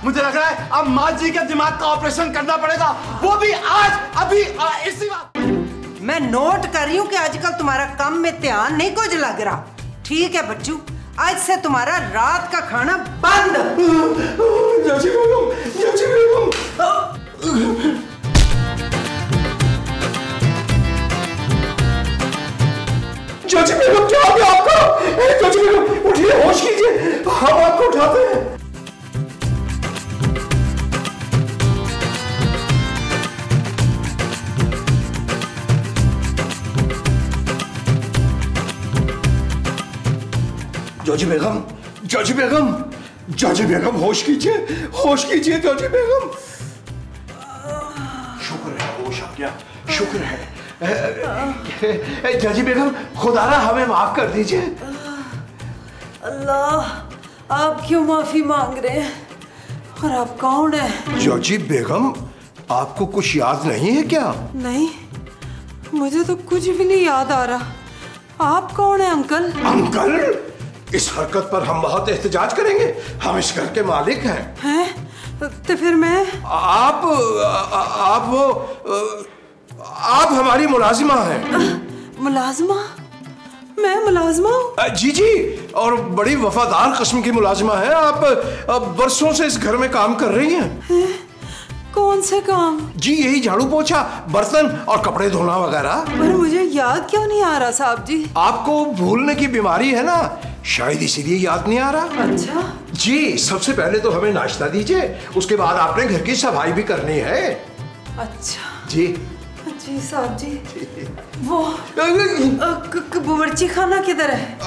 मुझे लग रहा है अब माँ जी के दिमाग का ऑपरेशन करना पड़ेगा, वो भी आज अभी इसी वक्त। मैं नोट कर रही हूँ कि आजकल तुम्हारा काम में ध्यान नहीं कुछ लग रहा। ठीक है बच्चू, आज से तुम्हारा रात का खाना बंद। चाची बेगम, चाची बेगम, चाची बेगम क्या हो गया आपको? चाची बेगम उठिए, होश कीजिए, हम आपको उठाते हैं। चाची बेगम, चाची बेगम, चाची बेगम होश कीजिए, होश कीजिए चाची बेगम। शुक्र है होश आ गया, शुक्र है। चाची बेगम खुदारा हमें माफ कर दीजिए। अल्लाह, आप क्यों माफी मांग रहे हैं और आप कौन है? चाची बेगम आपको कुछ याद नहीं है क्या? नहीं, मुझे तो कुछ भी नहीं याद आ रहा। आप कौन है अंकल? अंकल, इस हरकत पर हम बहुत एहतजाज करेंगे, हम इस घर के मालिक हैं। हैं? तो फिर मैं? आप हमारी मुलाजिमा हैं। मुलाजिमा? मैं मुलाजिमा हूँ? जी जी, और बड़ी वफादार किस्म की मुलाजिमा है आप। बरसों से इस घर में काम कर रही हैं। कौन से काम? जी यही झाड़ू पोछा, बर्तन और कपड़े धोना वगैरह। पर मुझे याद क्यों नहीं आ रहा साहब जी? आपको भूलने की बीमारी है ना, शायद इसीलिए याद नहीं आ रहा। अच्छा जी, सबसे पहले तो हमें नाश्ता दीजिए, उसके बाद आपने घर की सफाई भी करनी है। अच्छा जी जी साहब जी। वो बावर्ची खाना किधर है?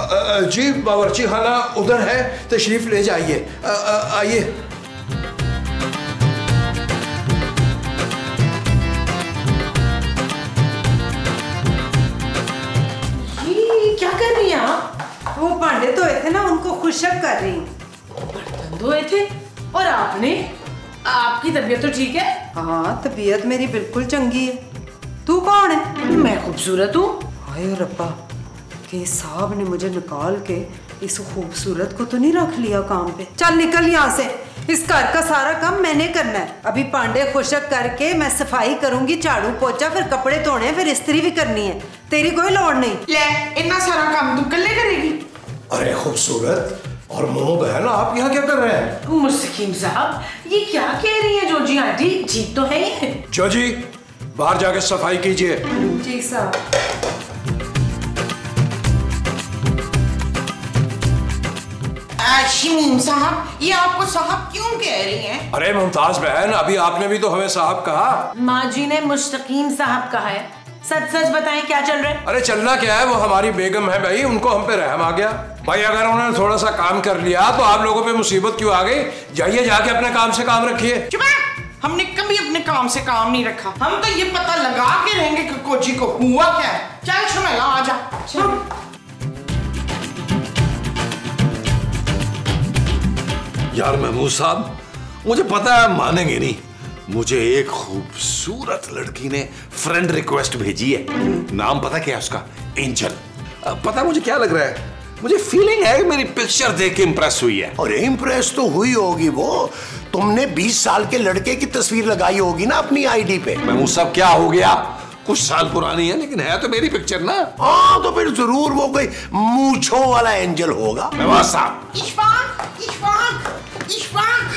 जी बावर्ची खाना उधर है, तशरीफ ले जाइए। आइए। क्या कर रही हैं आप? वो भांडे धोए थे ना, उनको खुशक कर रही हूँ। बर्तन धोए थे? और आपकी तबीयत तो ठीक है? हाँ, तबीयत मेरी बिल्कुल चंगी है। तू कौन है? मैं खूबसूरत हूँ। हाय रब्बा, के साहब ने मुझे निकाल के इस खूबसूरत को तो नहीं रख लिया काम पे। चल निकल यहाँ से, इस घर का सारा काम मैंने करना है। अभी पांडे खुशक करके मैं सफाई करूंगी, झाड़ू पोछा, फिर कपड़े धोने, फिर इस्त्री भी करनी है। तेरी कोई लोड़ नहीं। ले, इतना सारा काम तू कल्ले करेगी? अरे खूबसूरत और मोमो बहन, आप यहाँ क्या कर रहे हैं? मुस्तकीम साहब, ये क्या कह रही है जोजी आंटी? ठीक तो है ये? जोजी, बाहर जाके सफाई कीजिए। जी साहब। शमीम साहब, ये आपको साहब क्यों कह रही हैं? अरे मुमताज बहन, अभी आपने भी तो हमें साहब कहा। माँ जी ने मुस्तकीम साहब कहा है। सच सच बताएं क्या चल रहा है? अरे चलना क्या है, वो हमारी बेगम है भाई, उनको हम पे रहम आ गया भाई। अगर उन्होंने थोड़ा सा काम कर लिया तो आप लोगों पे मुसीबत क्यों आ गई? जाइए, जाके अपने काम से काम रखिए। चुप है, हमने कभी अपने काम से काम नहीं रखा। हम तो ये पता लगा के रहेंगे कि कोची को हुआ क्या है। चल शमेला, आजा। यार महमूद साहब, मुझे पता है मानेंगे नहीं, मुझे एक खूबसूरत लड़की ने फ्रेंड रिक्वेस्ट भेजी है। नाम पता क्या है उसका? एंजल। पता मुझे क्या लग रहा है, मुझे फीलिंग है मेरी पिक्चर देख के इंप्रेस हुई है। अरे इंप्रेस तो हुई होगी वो, तुमने 20 साल के लड़के की तस्वीर लगाई होगी ना अपनी आईडी पे। महमूद साहब क्या हो गया, कुछ साल पुरानी है लेकिन है तो मेरी पिक्चर ना। हाँ तो फिर जरूर वो कोई मूंछों वाला एंजल होगा। महमूद साहब, इशफाक, इशफाक, इशफाक,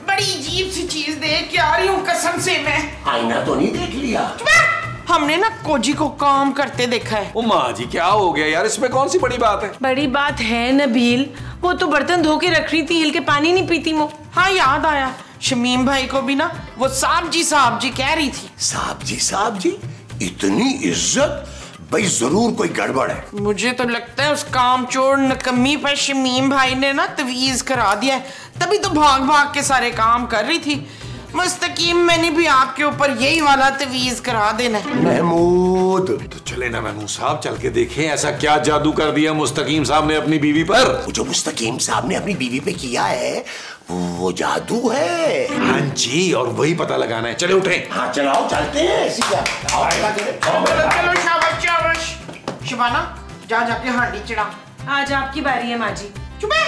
बड़ी अजीब सी चीज देख के आ रही हूँ कसम से मैं। आईना तो नहीं देख लिया? हमने ना कोजी को काम करते देखा है। ओ माँ जी क्या हो गया यार, इसमें कौन सी बड़ी बात है? बड़ी बात है नबील, वो तो बर्तन धो के रख रही थी, हिल के पानी नहीं पीती वो। हाँ याद आया, शमीम भाई को भी ना वो साहब जी कह रही थी। साहब जी, इतनी इज्जत? भाई जरूर कोई गड़बड़ है। मुझे तो लगता है उस कामचोर नकम्मी पर शमीम भाई ने ना तवीज करा दिया है, तभी तो भाग भाग के सारे काम कर रही थी। मुस्तकीम, मैंने भी आपके ऊपर यही वाला तवीज करा देना है। महमूद तो चले ना महमूद साहब, चल के देखें ऐसा क्या जादू कर दिया मुस्तकीम साहब ने अपनी बीवी पर। वो जो मुस्तकीम साहब ने अपनी बीवी पे किया है वो जादू है। हाँ जी, और वही पता लगाना है। चले उठे। हाँ चलाओ, चलते हैं। चलो शाबाश शाबाश। शिबाना, जा जाके हांडी चढ़ा। आज आपकी बारी है माँ जी। चुप है।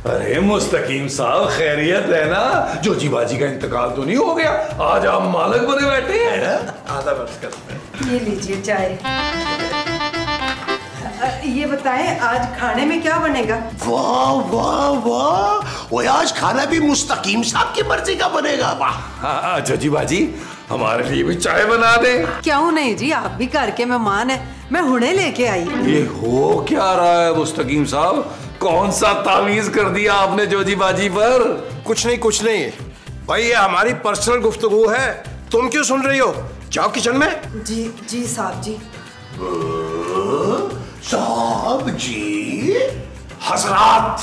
अरे मुस्तकीम साहब, खैरियत है ना? जोजी बाजी का इंतकाल तो नहीं हो गया? आज आप मालिक बने बैठे हैं। आधा बर्स करते हैं। ये लीजिए चाय। ये बताएं आज खाने में क्या बनेगा? वाह वाह वाह, वो आज खाना भी मुस्तकीम साहब की मर्जी का बनेगा। वाह। हाँ जोजी बाजी, हमारे लिए भी चाय बना दे। क्यों नहीं जी, आप भी घर के मेहमान हैं, मैं हुणे लेके आई। ये हो क्या रहा है मुस्तकीम साहब? कौन सा तावीज कर दिया आपने जोजी बाजी पर? कुछ नहीं भाई, ये हमारी पर्सनल गुफ्तगू है, तुम क्यों सुन रही हो? जाओ किचन में। जी साहब जी। साहब जी। हजरात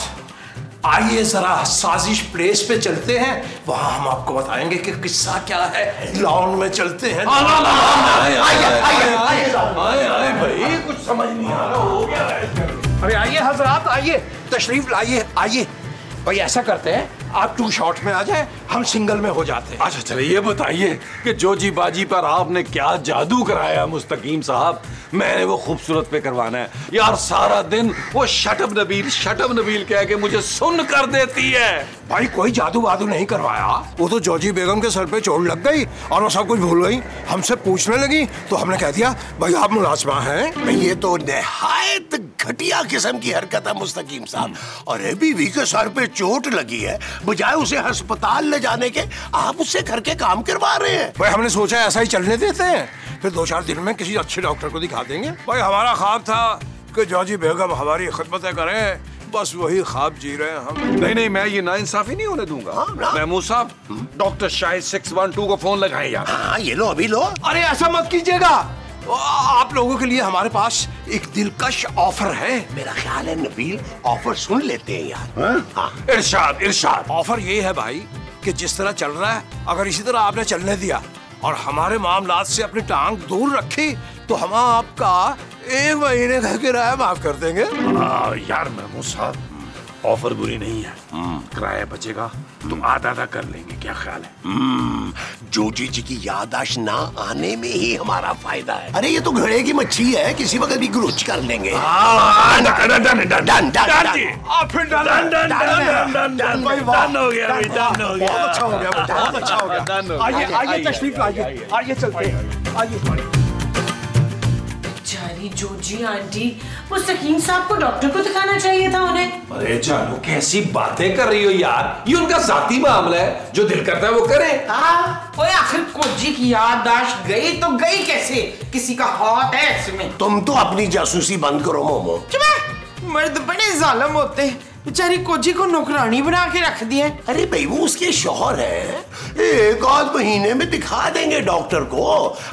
आइए जरा साजिश प्लेस पे चलते हैं, वहां हम आपको बताएंगे कि किस्सा क्या है। लॉन में चलते हैं। आए भाई, कुछ समझ नहीं आ रहा, हो क्या है? अरे आइए हजरात, आइए तशरीफ लाइए, आइए। भाई ऐसा करते हैं, आप 2 शॉट में आ जाए, हम सिंगल में हो जाते हैं। अच्छा चलिए, ये बताइए कि जोजी बाजी पर आपने क्या जादू कराया मुस्तकीम साहब? मैंने वो खूबसूरत पे करवाना है यार। सारा दिन वो शटअप नबील कह के मुझे सुन कर देती है। भाई कोई जादू वादू नहीं करवाया, वो तो जोजी बेगम के सर पे चोट लग गई और वो सब कुछ भूल गई, हमसे पूछने लगी तो हमने कह दिया भाई आप मुलाजमा हैं। ये तो निहायत घटिया किस्म की हरकत है मुस्तकीम साहब। और बीवी के सर पे चोट लगी है, बजाय उसे अस्पताल ले जाने के आप उससे घर के काम करवा रहे हैं। भाई हमने सोचा ऐसा ही चलने देते हैं, फिर 2-4 दिन में किसी अच्छे डॉक्टर को दिखा देंगे। भाई हमारा ख्वाब था कि जोजी बेगम हमारी खिदमतें करें, बस वही ख्वाब जी रहे हैं हम। नहीं, मैं ये नाइंसाफी नहीं होने दूंगा। महमूद साहब, डॉक्टर शाहिद 612 को फोन लगाएं यार। हाँ ये लो, अभी लो। अरे ऐसा मत कीजिएगा, आप लोगों के लिए हमारे पास एक दिलकश ऑफर है। मेरा ख्याल है नबील ऑफर सुन लेते हैं यार। हाँ। इरशाद। ऑफर ये है भाई कि जिस तरह चल रहा है, अगर इसी तरह आपने चलने दिया और हमारे मामलात से अपनी टांग दूर रखी तो हम आपका 1 महीने का किराया माफ कर देंगे। यार महमूद साहब, ऑफर बुरी नहीं है, किराया बचेगा तो आधा कर लेंगे, क्या ख्याल है? जोजी जी की याददाश्त ना आने में ही हमारा फायदा है। अरे ये तो घड़े की मच्छी है, किसी वक्त भी ग्रोच कर लेंगे। आइए तशरीफ लाइए, आइए चलते हैं, आइए। जारी जोजी आंटी, मुस्तकीम साहब को डॉक्टर को दिखाना चाहिए था उन्हें। अरे जानू, कैसी बातें कर रही हो यार? ये उनका जाती मामला है, जो दिल करता है वो करे। ओए आखिर कोजी की याददाश्त गई तो गई कैसे? किसी का हाथ है इसमें? तुम तो अपनी जासूसी बंद करो मोमो। चुप है, मर्द बड़े जालिम होते हैं। बेचारी कोजी को नौकरानी बना के रख दिया। अरे भाई वो उसके शौहर है, 1 महीने में दिखा देंगे डॉक्टर को।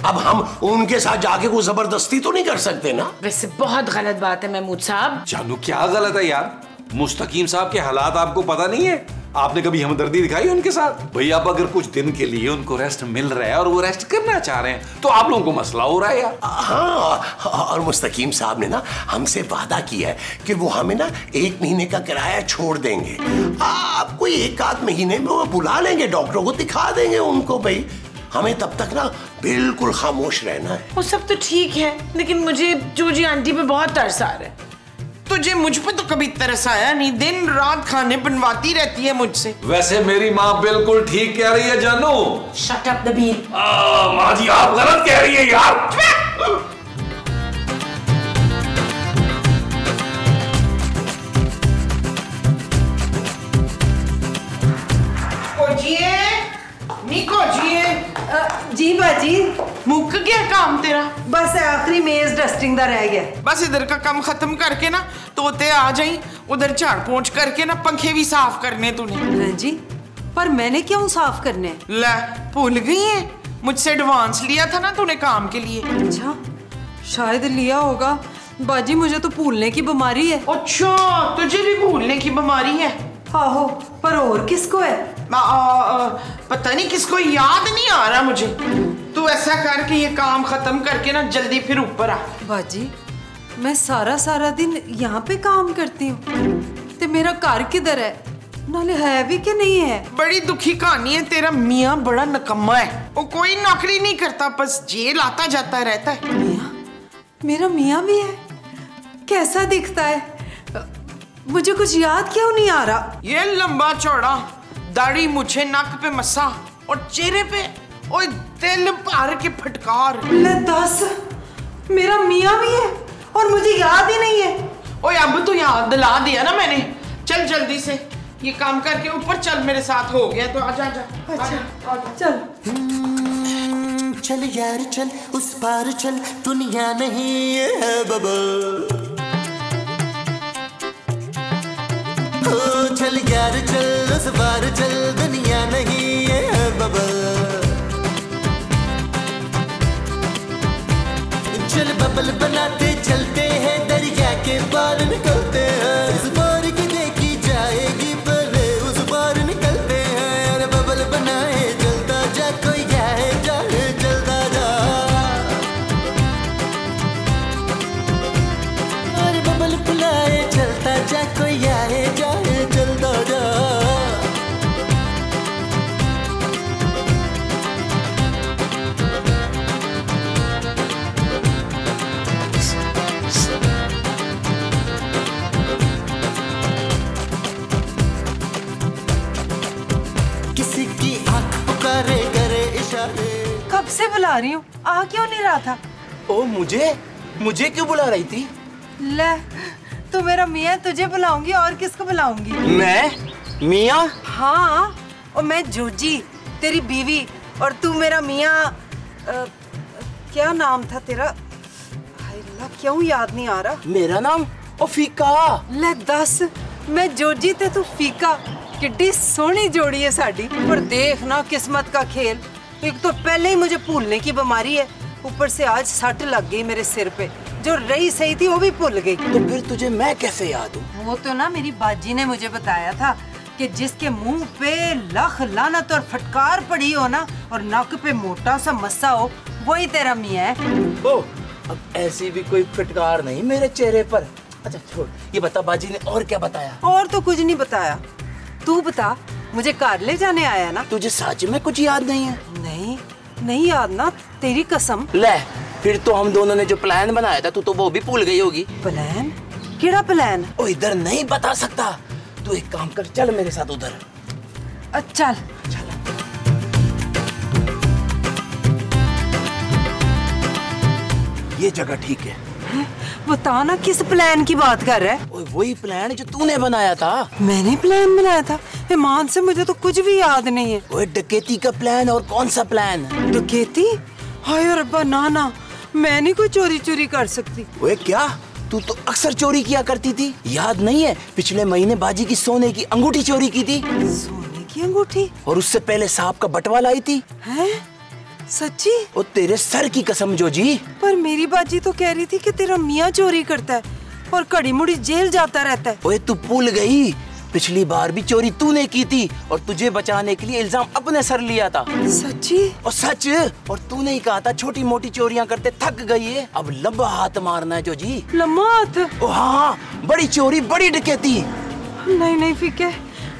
अब हम उनके साथ जाके कोई जबरदस्ती तो नहीं कर सकते ना। वैसे बहुत गलत बात है महमूद साहब। जानू क्या गलत है यार? मुस्तकीम साहब के हालात आपको पता नहीं है? आपने कभी हमदर्दी दिखाई उनके साथ? भैया अब अगर कुछ दिन के लिए उनको रेस्ट मिल रहा है और वो रेस्ट करना चाह रहे हैं तो आप लोगों को मसला हो रहा है यार। हाँ, और मुस्तकीम साहब ने ना हमसे वादा किया है कि वो हमें ना 1 महीने का किराया छोड़ देंगे। आप कोई 1-8 महीने में वो बुला लेंगे, डॉक्टरों को दिखा देंगे उनको। भाई हमें तब तक ना बिल्कुल खामोश रहना है। वो सब तो ठीक है, लेकिन मुझे जोजी आंटी पे बहुत तरस आ रहा है। तुझे मुझ पे तो कभी तरस आया नहीं, दिन रात खाने बनवाती रहती है मुझसे। वैसे मेरी माँ बिल्कुल ठीक कह रही है जानू। Shut up Nabeel. माँ जी आप गलत कह रही है यार। जी बाजी, मुक गया काम तेरा? बस आखिरी मेज डस्टिंग दा रह गया। बस इधर का काम खत्म करके ना तोते आ जाई, उधर झाड़ पोंछ करके ना पंखे भी साफ करने तूने। जी पर मैंने क्यों साफ करने? ले भूल गई है, मुझसे एडवांस लिया था ना तूने काम के लिए। अच्छा शायद लिया होगा बाजी, मुझे तो भूलने की बीमारी है। अच्छा तुझे भी भूलने की बीमारी है? आहो, पर और किसको है? पता नहीं किसको, याद नहीं आ रहा मुझे। तू ऐसा कर कि ये काम खत्म करके ना जल्दी फिर ऊपर आ। बाजी मैं सारा दिन यहाँ पे काम करती हूँ, तो मेरा घर किधर है? नाले है भी कि नहीं है? बड़ी दुखी कहानी है। तेरा मियाँ बड़ा नकम्मा है, वो कोई नौकरी नहीं करता, बस जेल आता जाता रहता है। मेरा मियाँ भी है? कैसा दिखता है? मुझे कुछ याद क्यों नहीं आ रहा? ये लंबा चौड़ा, दाढ़ी मुझे, नाक पे मस्सा और चेहरे पे ओए दिल भर के फटकार। ले दस, मेरा मियाँ भी है और मुझे याद ही नहीं है। ओए अब तो याद दिला दिया ना मैंने। चल जल्दी से ये काम करके ऊपर चल, मेरे साथ हो गया तो आजा आजा। अच्छा चल। चल यार चल, उस पार चल, दुनिया नहीं ये है बबल। चल यार चल, उस पार चल, दुनिया नहीं ये है बबल। चल बबल बनाते चलते हैं, दरिया के पार निकलते हैं। इस पार की देखी जाएगी पहले, उस पार निकलते हैं। अरे बबल बनाए चलता जा, कोई जाए जाए चलता जा। अरे बबल बुलाए चलता जा, कोई आए जाए चलता जा। किसी की आंख पुकारे करे इशारे। कब से बुला रही हूँ, आ क्यों नहीं रहा था? ओ मुझे क्यों बुला रही थी? ले, तू मेरा मियाँ, तुझे बुलाऊंगी और किसको बुलाऊंगी? मैं मियाँ? हाँ, और मैं जोजी तेरी बीवी, और तू मेरा मियाँ। क्या नाम था तेरा? हाय अल्लाह, क्यों याद नहीं आ रहा? मेरा नाम फीका। ले दस, मैं जोजी ते तू फीका। किड्डी सोहनी जोड़ी है साडी। पर देख ना किस्मत का खेल, एक तो पहले ही मुझे भूलने की बीमारी है, ऊपर से आज सट लग गई मेरे सिर पे। जो रही सही थी वो भी भूल गई। तो फिर तुझे मैं कैसे याद हूँ? वो तो ना मेरी बाजी ने मुझे बताया था कि जिसके मुंह पे लख लानत और फटकार पड़ी हो ना, और नाक पे मोटा सा मस्सा हो, वही तेरा मियाँ है। ओ, अब ऐसी भी कोई फटकार नहीं मेरे चेहरे पर। अच्छा छोड़, ये बता बाजी ने और क्या बताया? और तो कुछ नहीं बताया। तू बता, मुझे कार ले जाने आया ना? तुझे सच में कुछ याद नहीं है? नहीं याद ना, तेरी कसम। ले, फिर तो हम दोनों ने जो प्लान बनाया था, तू तो वो भी भूल गई होगी। प्लान? केड़ा प्लान? ओ इधर नहीं बता सकता। तू एक काम कर, चल मेरे साथ उधर। चल। ये जगह ठीक है। बता ना किस प्लान की बात कर रहा है? ओए वही प्लान जो तूने बनाया था। मैंने प्लान बनाया था? ईमान से मुझे तो कुछ भी याद नहीं है। ओए डकैती का प्लान। और कौन सा प्लान? डकैती? हाय रब्बा, ना मैं नहीं कोई चोरी कर सकती। ओए क्या, तू तो अक्सर चोरी किया करती थी, याद नहीं है? पिछले महीने बाजी की सोने की अंगूठी चोरी की थी। सोने की अंगूठी? और उससे पहले सांप का बटवा लाई थी। हैं? सच्ची? ओ तेरे सर की कसम जोजी। पर मेरी बाजी तो कह रही थी कि तेरा मियाँ चोरी करता है और कड़ी मुड़ी जेल जाता रहता है। ओए तू भूल गई, पिछली बार भी चोरी तूने की थी और तुझे बचाने के लिए इल्जाम अपने सर लिया था। सच्ची? और सच, और तूने ही कहा था छोटी मोटी चोरियां करते थक गई है, अब लंबा हाथ मारना है जोजी। लम्बा हाथ? ओ हाँ, बड़ी चोरी, बड़ी डकैती। नहीं फीके,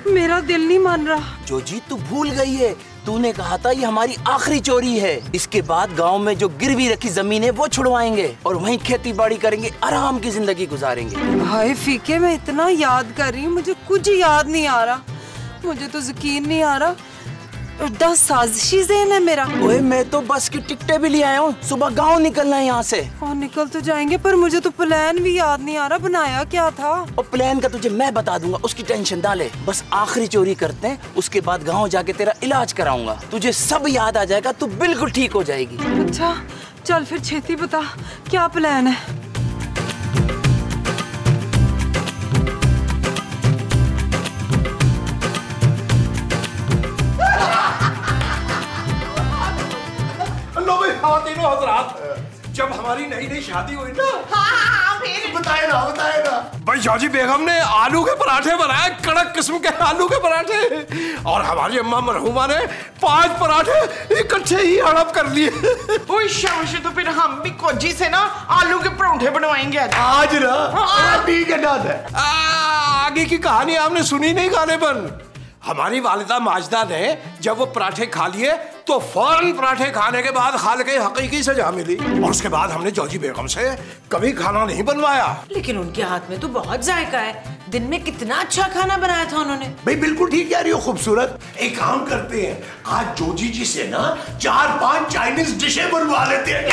मेरा दिल नहीं मान रहा। जोजी तू भूल गई है, तूने कहा था ये हमारी आखिरी चोरी है। इसके बाद गांव में जो गिरवी रखी जमीन है वो छुड़वाएंगे और वहीं खेती बाड़ी करेंगे, आराम की जिंदगी गुजारेंगे। हाय फीके, मैं इतना याद कर रही हूँ, मुझे कुछ याद नहीं आ रहा। मुझे तो यकीन नहीं आ रहा, 10 साजिशी ज़हन है मेरा। ओए मैं तो बस की टिकटें भी ले आया हूँ, सुबह गांव निकलना है यहाँ से। और निकल तो जाएंगे, पर मुझे तो प्लान भी याद नहीं आ रहा, बनाया क्या था? और प्लान का तुझे मैं बता दूंगा, उसकी टेंशन ना ले। बस आखिरी चोरी करते हैं, उसके बाद गांव जाके तेरा इलाज कराऊंगा, तुझे सब याद आ जाएगा, तू बिल्कुल ठीक हो जाएगी। अच्छा चल फिर छेती बता, क्या प्लान है? जब हमारी नई शादी हुई ना, बताए ना भाई जाजी बेगम ने आलू के पराठे बनाए, कड़क किस्म के आलू के पराठे, और हमारी अम्मा मरहुमा ने 5 पराठे इकट्ठे ही हड़प कर लिए। ओए शाबाश, तो फिर हम भी कोजी से ना आलू के पराठे बनवाएंगे आज ना। ठीक है दादा। आगे की कहानी आपने सुनी नहीं गालिबन। हमारी वालिदा माजदा ने जब वो पराठे खा लिए तो फौरन पराठे खाने के बाद खाल के हकीकी सजा मिली और उसके बाद हमने जॉजी बेगम से कभी खाना नहीं बनवाया। लेकिन उनके हाथ में तो बहुत जायका है। दिन में कितना अच्छा खाना बनाया था उन्होंने। भाई बिल्कुल ठीक कह रही हो खूबसूरत। एक काम करते हैं, आज जोजी जी से ना 4-5 चाइनीज डिशें बनवा लेते हैं।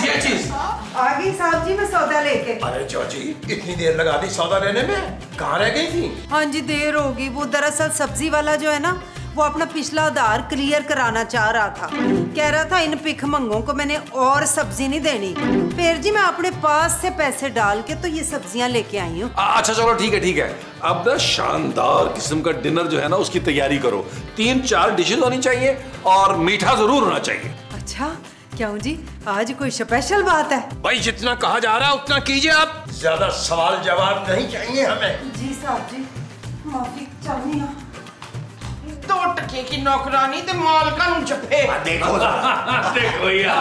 ये चीज आ गई साहब जी, मैं सौदा लेके। अरे जॉजी इतनी देर लगा दी सौदा लेने में, कहाँ रह गई थी? हाँ जी देर होगी। वो दरअसल सब्जी वाला जो है ना, वो अपना पिछला आधार क्लियर कराना चाह रहा था। कह रहा था इन भिखमंगों को मैंने और सब्जी नहीं देनी। फिर जी मैं अपने पास से पैसे डाल के तो ये सब्जियां लेके आई हूँ। अच्छा चलो ठीक है। अब ना शानदार किस्म का डिनर जो है ना उसकी तैयारी करो। 3-4 डिशेज होनी चाहिए और मीठा जरूर होना चाहिए। अच्छा क्यों जी, आज कोई स्पेशल बात है? भाई जितना कहा जा रहा है उतना कीजिए आप, ज्यादा सवाल जवाब नहीं चाहिए हमें। जी साहब जी, माफी चाहनी है। 2 टके की नौकरानी ते मालका नूं जप्पे। देखो देखो यार।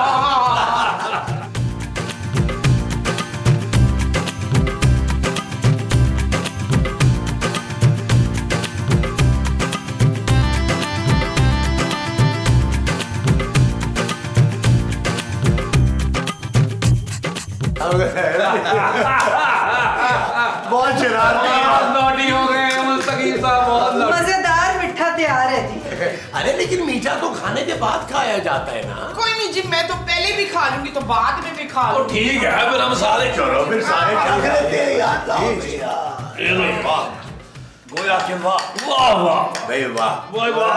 बहुत शरारती हो गए मुस्तकीम साहब, बहुत मजेदार मिठा तैयार है जी। अरे लेकिन मीठा तो खाने के बाद खाया जाता है ना। कोई नहीं जी, मैं तो पहले भी खा लूंगी तो बाद में भी खा लूंगी। ठीक है फिर हम सारे चलो फिर सारे खा लेते हैं यार। गोया के वाह वाह वाह भाई वाह वाह वाह।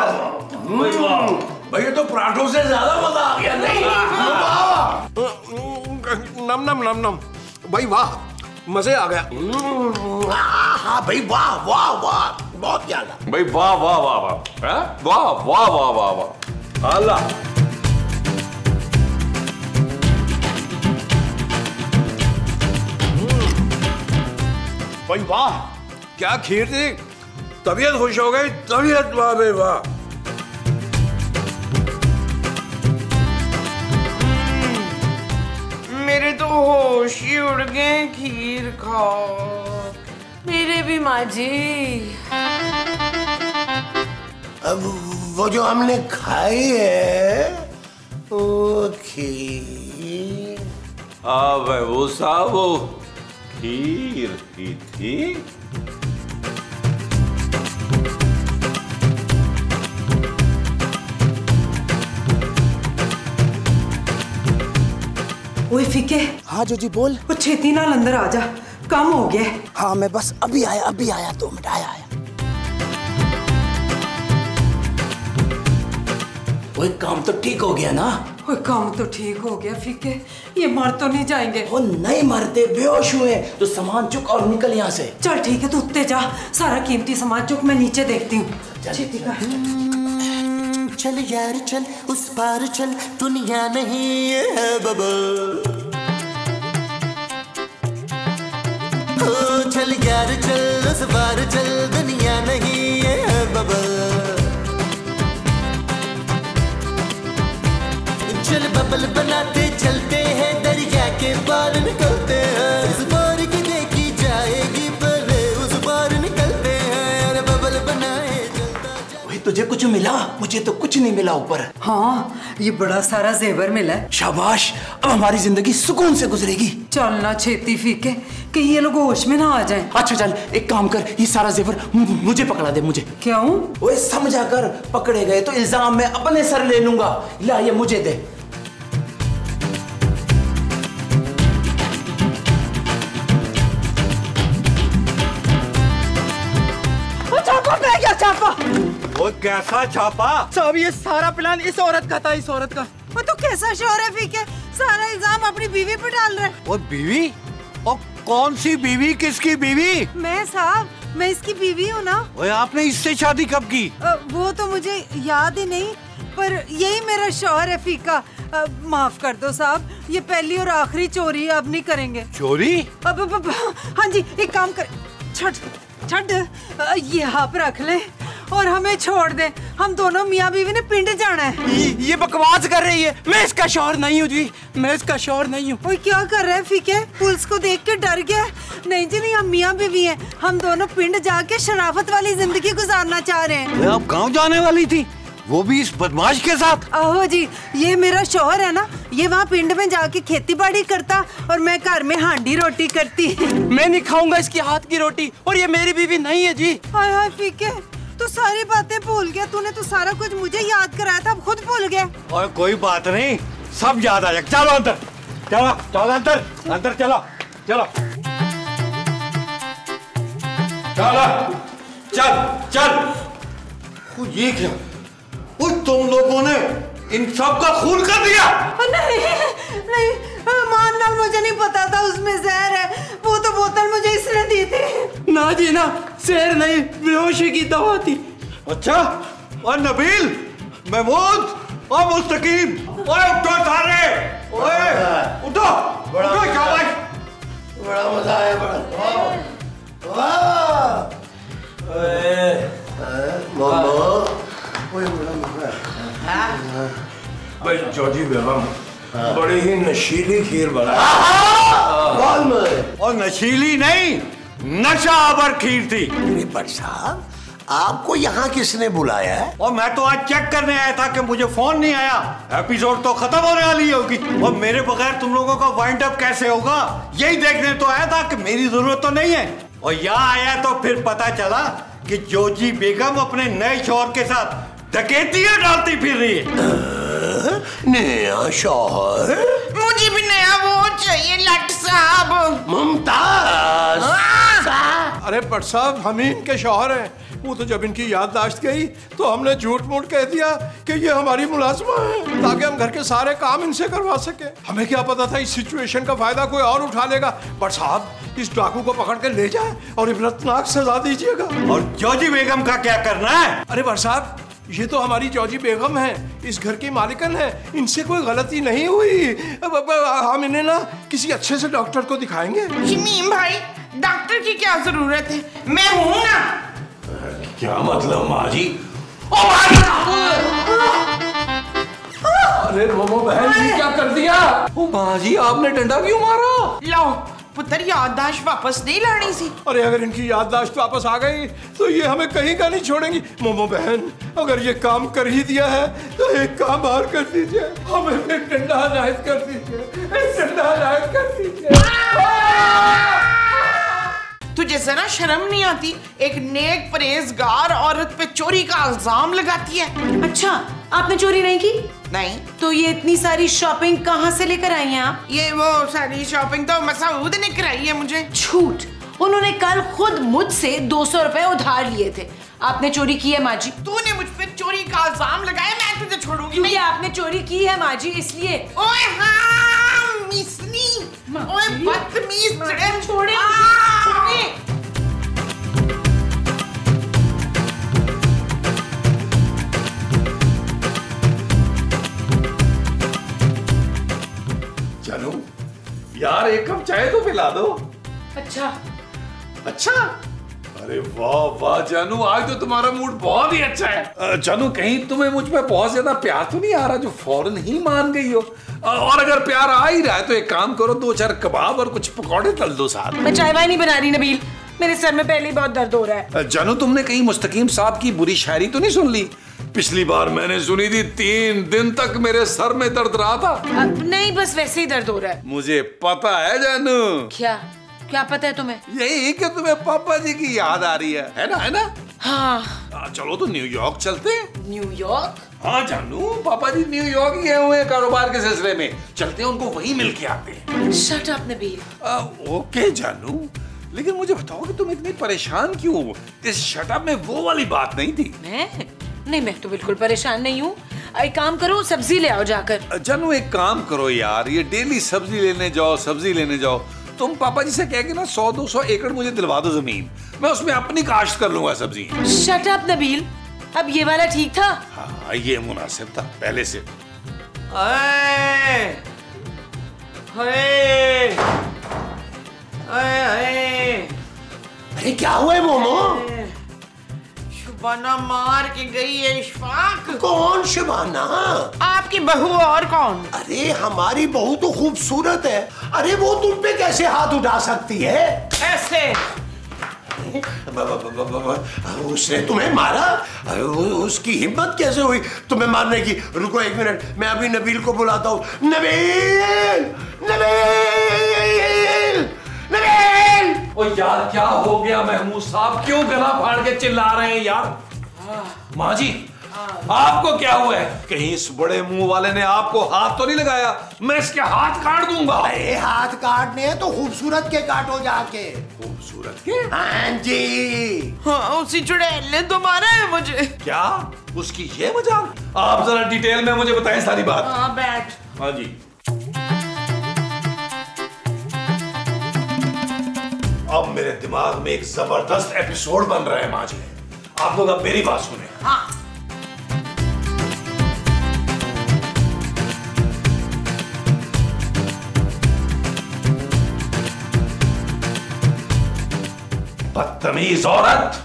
भाई ये तो पराठों से ज्यादा मजा आ गया। नहीं नम नम नम नम भाई वाह, मजे आ गया। हाँ भाई वाह वाह वाह, बहुत ज्यादा भाई वाह वाह वाह वाह वाह वाह वाह वाह वाह अल्लाह। भाई वाह क्या खीर थी, तबीयत खुश हो गई, तबीयत वाह भाई वाह। मेरे तो होश ही उड़ गए खीर खाओ। मेरे भी माँ जी। अब वो जो हमने खाई है वो खीर, वो साहब वो खीर ही थी। ओए फीके। हाँ जो जी बोल। वो छेती नाल अंदर आ जा, कम हो गया। हाँ मैं बस अभी आया 2 मिनट आया। वो काम तो ठीक हो गया ना? ओए काम तो ठीक हो गया फीके, ये मर तो नहीं जाएंगे? वो नहीं मरते, बेहोश हुए तो सामान चुक और निकल यहाँ से। चल ठीक है, तू उत्ते जा, सारा कीमती सामान चुक, मैं नीचे देखती हूँ। चल यार चल उस पार चल, दुनिया नहीं है बबल। ओ चल यार चल उस पार चल, दुनिया नहीं है बबल। चल बबल बनाते चलते हैं, दरिया के पार निकलते हैं। इस पार की देखी जाएगी पहले, उस पार निकलते हैं। अरे बबल बनाए तुझे कुछ मिला? मुझे तो कुछ नहीं मिला ऊपर। हाँ ये बड़ा सारा जेवर मिला है। शाबाश, अब हमारी जिंदगी सुकून से गुजरेगी। चलना छेती फीके, कि ये लोग होश में ना आ जाएं। अच्छा चल एक काम कर, ये सारा जेवर मुझे पकड़ा दे। मुझे क्यों? ओए समझा कर, पकड़े गए तो इल्जाम मैं अपने सर ले लूंगा। ला ये मुझे दे। छापा। वो कैसा छापा? साहब ये सारा प्लान इस औरत का था, इस औरत का। वो तो कैसा शोर है फीके, सारा इल्जाम अपनी बीवी पे डाल रहा है। और बीवी? और कौन सी बीवी, किसकी बीवी? मैं साहब, मैं इसकी बीवी हूँ ना। ओए आपने इससे शादी कब की? वो तो मुझे याद ही नहीं, पर यही मेरा शौहर है फीका। माफ कर दो साहब, ये पहली और आखिरी चोरी अब नहीं करेंगे। चोरी? हाँ जी एक काम कर, छठ ये आप रख ले और हमें छोड़ दे। हम दोनों मियाँ बीवी ने पिंड जाना है। ये बकवास कर रही है, मैं इसका शौहर नहीं हूँ जी, मैं इसका शौहर नहीं हूँ। ओए क्या कर रहे हैं फीके, पुलिस को देख के डर गया? नहीं जी नहीं, हम मियाँ बीवी हैं, हम दोनों पिंड जाके शराफत वाली जिंदगी गुजारना चाह रहे हैं। आप गाँव जाने वाली थी, वो भी इस बदमाश के साथ? आहो जी, ये मेरा शौहर है ना, ये वहाँ पिंड में जाके खेती बाड़ी करता और मैं घर में हांडी रोटी करती। मैं नहीं खाऊंगा इसकी हाथ की रोटी, और ये मेरी बीवी नहीं है जी। हाय हाय फीके, तू सारी बातें भूल गया। तूने तो सारा कुछ मुझे याद कराया था, अब खुद भूल गया। और कोई बात नहीं, सब याद आ जाएगा। चलो अंदर, चलो चलो अंदर, अंदर चलो चलो चलो, चल चल। ये क्या? तुम लोगों ने इन सब का खून कर दिया? नहीं नहीं, मानना, मुझे नहीं पता था उसमें जहर है। वो तो बोतल मुझे इसने दी थी। ना जी ना, जहर नहीं, बेहोशी की दवा थी। अच्छा, और नबील, महमूद और मुस्तकीम, ओए उठो सारे, ओए उठो उठो शाबाश। बड़ा मजा आया, बड़ा वाह। भाई जॉजी बेगम बड़ी ही नशीली खीर बना, और नशीली नहीं, नशावर खीर थी। अरे बट साहब, आपको यहाँ किसने बुलाया है? और मैं तो आज चेक करने आया था कि मुझे फोन नहीं आया। एपिसोड तो खत्म होने वाली होगी, और मेरे बगैर तुम लोगों का वाइंड अप कैसे होगा, यही देखने तो आया था कि मेरी जरूरत तो नहीं है। और यहाँ आया तो फिर पता चला कि जोजी बेगम अपने नए शौहर के साथ डकैतियां डालती फिर रही है। नया शौहर? मुझे भी नया वो चाहिए लट साहब। मुमताज। अरे बट साहब, हम ही इनके शौहर हैं। वो तो जब इनकी याददाश्त गई तो हमने झूठ मूठ कह दिया कि ये हमारी मुलाजमा है, ताकि हम घर के सारे काम इनसे करवा सके। हमें क्या पता था इस सिचुएशन का फायदा कोई और उठा लेगा। बट साहब, इस डाकू को पकड़ के ले जाए और इबरतनाक सजा दीजिएगा। और जॉजी बेगम का क्या करना है? अरे बट साहब, ये तो हमारी जॉजी बेगम है, इस घर की मालिकन है, इनसे कोई गलती नहीं हुई। हम इन्हें ना किसी अच्छे से डॉक्टर को दिखाएंगे। शमीम भाई, डॉक्टर की क्या जरूरत है, मैं हूँ ना। क्या मतलब माँ जी? अरे मोमो बहन जी, क्या कर दिया? ओ माँ जी, आपने डंडा क्यों मारा? लो पुत्र, याददाश्त वापस नहीं लानी सी। अरे अगर इनकी याददाश्त वापस आ गई तो ये हमें कहीं का नहीं छोड़ेंगी। मोमो बहन, अगर ये काम कर ही दिया है तो एक काम और कर दीजिए, हमें फिर डंडा अनायत कर दीजिए, डंडा अनायत कर दीजिए। तुझे जरा शर्म नहीं आती? एक नेक परहेजगार औरत पे चोरी का इल्जाम लगाती है। अच्छा, आपने चोरी नहीं की? नहीं। तो ये इतनी सारी शॉपिंग कहाँ से लेकर आई हैं आप? ये वो सारी शॉपिंग तो मसूद ने कराई है मुझे। झूठ, उन्होंने कल खुद मुझसे 200 रुपए उधार लिए थे। आपने चोरी की है माँ जी? तूने मुझ पे चोरी का इल्जाम लगाया, मैं तुझे छोड़ूंगी क्योंकि आपने चोरी की है माँ जी, इसलिए। ओए हाँ, मिसनी, ओए बदतमीज, छोड़े। चलो यार, एक कप चाय तो पिला दो। अच्छा अच्छा, अरे वाह वाह जानू, आज तो तुम्हारा मूड बहुत ही अच्छा है। जानू, कहीं तुम्हें मुझ पे बहुत ज्यादा प्यार तो नहीं आ रहा जो फौरन ही मान गई हो? और अगर प्यार आ ही रहा है तो एक काम करो, 2-4 कबाब और कुछ पकौड़े तल दो साथ। मैं चाय वाय नहीं बना रही नबील, मेरे सर में पहले ही बहुत दर्द हो रहा है। जानू, तुमने कहीं मुस्तकीम साहब की बुरी शायरी तो नहीं सुन ली? पिछली बार मैंने सुनी थी, 3 दिन तक मेरे सर में दर्द रहा था। नहीं, बस वैसे ही दर्द हो रहा है। मुझे पता है जानू। क्या क्या पता है तुम्हें? यही कि तुम्हें पापा जी की याद आ रही है ना? है ना? हाँ। चलो तो न्यूयॉर्क चलते हैं। न्यूयॉर्क? हाँ जानू, पापा जी न्यूयॉर्क ही गए हुए हैं कारोबार के सिलसिले में, चलते हैं उनको वहीं मिल के आते हैं। Shut up Nabeel. ओके जानू, लेकिन मुझे बताओ कि तुम इतनी परेशान क्यों? इस शट अप में वो वाली बात नहीं थी। मैं तो बिल्कुल परेशान नहीं हूँ। एक काम करो, सब्जी ले आओ जाकर। जानू, एक काम करो यार, ये डेली सब्जी लेने जाओ। तुम पापा जी से कह के ना 100-200 एकड़ मुझे दिलवा दो जमीन, मैं उसमें अपनी काश्त कर लूंगा सब्जी। शट अप नबील, अब ये वाला ठीक था? हाँ, ये मुनासिब था पहले से। अरे क्या हुआ है मोमो? शुबाना मार के गई है इशफाक। कौन शुबाना? आपकी बहू, और कौन? अरे हमारी बहू तो खूबसूरत है। अरे वो तुम पे कैसे हाथ उठा सकती है? ऐसे उसने तुम्हें मारा? उसकी हिम्मत कैसे हुई तुम्हें मारने की? रुको एक मिनट, मैं अभी नबील को बुलाता हूँ। नबील, नबील, नबील! ओ यार क्या हो गया महमूद साहब, क्यों गला फाड़ के चिल्ला रहे हैं यार? माँ जी आपको क्या हुआ है? कहीं इस बड़े मुंह वाले ने आपको हाथ तो नहीं लगाया? मैं इसके हाथ काट दूंगा। अरे हाथ काटने हैं तो खूबसूरत के काटो जाके। खूबसूरत के? हाँ जी। हाँ, उसी चुड़ैल ने तो मारा है मुझे। क्या उसकी ये मजाक? आप जरा डिटेल में मुझे बताएं सारी बात। हाँ बैठ। हाँ जी। अब मेरे दिमाग में एक जबरदस्त एपिसोड बन रहा है माँ जी। आप लोग अब मेरी बात सुने। हाँ। बदतमीज औरत!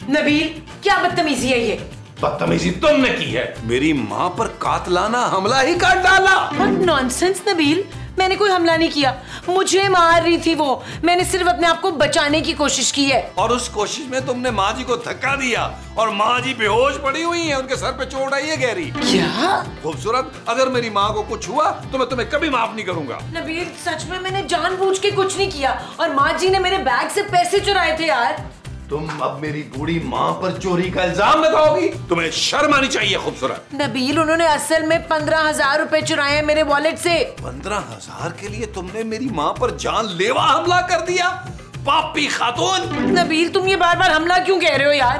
नबील, क्या बदतमीजी है ये? बदतमीजी तुमने की है, मेरी माँ पर कातलाना हमला ही कर डाला। What nonsense नबील, मैंने कोई हमला नहीं किया, मुझे मार रही थी वो। मैंने सिर्फ अपने आप को बचाने की कोशिश की है। और उस कोशिश में तुमने माँ जी को धक्का दिया और माँ जी बेहोश पड़ी हुई हैं, उनके सर पे चोट आई है गहरी। क्या? खूबसूरत, अगर मेरी माँ को कुछ हुआ तो मैं तुम्हें कभी माफ नहीं करूंगा। नबील सच में मैंने जानबूझ के कुछ नहीं किया, और माँ जी ने मेरे बैग से पैसे चुराए थे यार। तुम अब मेरी बूढ़ी माँ पर चोरी का इल्जाम लगाओगी? तुम्हें शर्म आनी चाहिए खूबसूरत। नबील, उन्होंने असल में 15,000 रुपए चुराए हैं मेरे वॉलेट से। 15,000 के लिए तुमने मेरी माँ पर जानलेवा हमला कर दिया? पापी खातून! नबील, तुम ये बार बार हमला क्यों कह रहे हो यार?